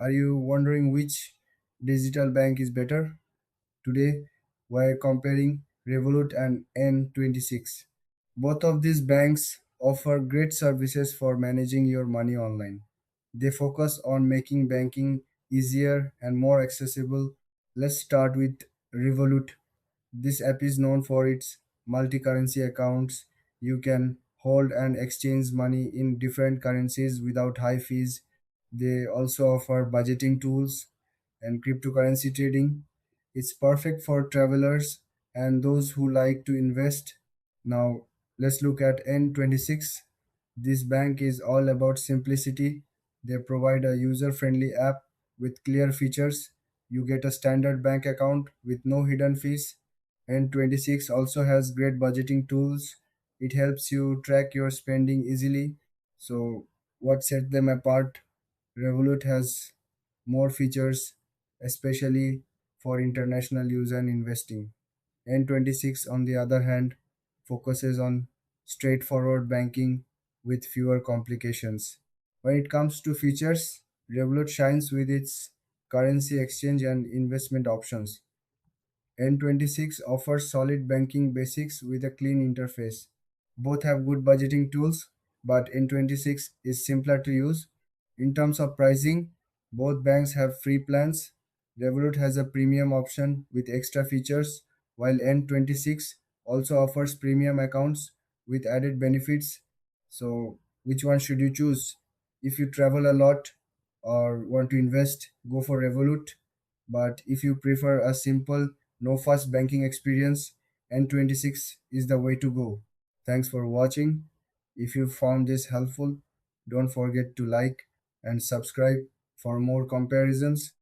Are you wondering which digital bank is better? Today, we're comparing Revolut and N26. Both of these banks offer great services for managing your money online. They focus on making banking easier and more accessible. Let's start with Revolut. This app is known for its multi currency accounts. You can hold and exchange money in different currencies without high fees. They also offer budgeting tools and cryptocurrency trading. It's perfect for travelers and those who like to invest. Now, let's look at N26. This bank is all about simplicity. They provide a user friendly app with clear features. You get a standard bank account with no hidden fees. N26 also has great budgeting tools. It helps you track your spending easily. So, what sets them apart? Revolut has more features, especially for international use and investing. N26, on the other hand, focuses on straightforward banking with fewer complications. When it comes to features, Revolut shines with its currency exchange and investment options. N26 offers solid banking basics with a clean interface. Both have good budgeting tools, but N26 is simpler to use. In terms of pricing, both banks have free plans. Revolut has a premium option with extra features, while N26 also offers premium accounts with added benefits. So, which one should you choose? If you travel a lot or want to invest, go for Revolut. But if you prefer a simple, no fuss banking experience, N26 is the way to go. Thanks for watching. If you found this helpful, don't forget to like and subscribe for more comparisons.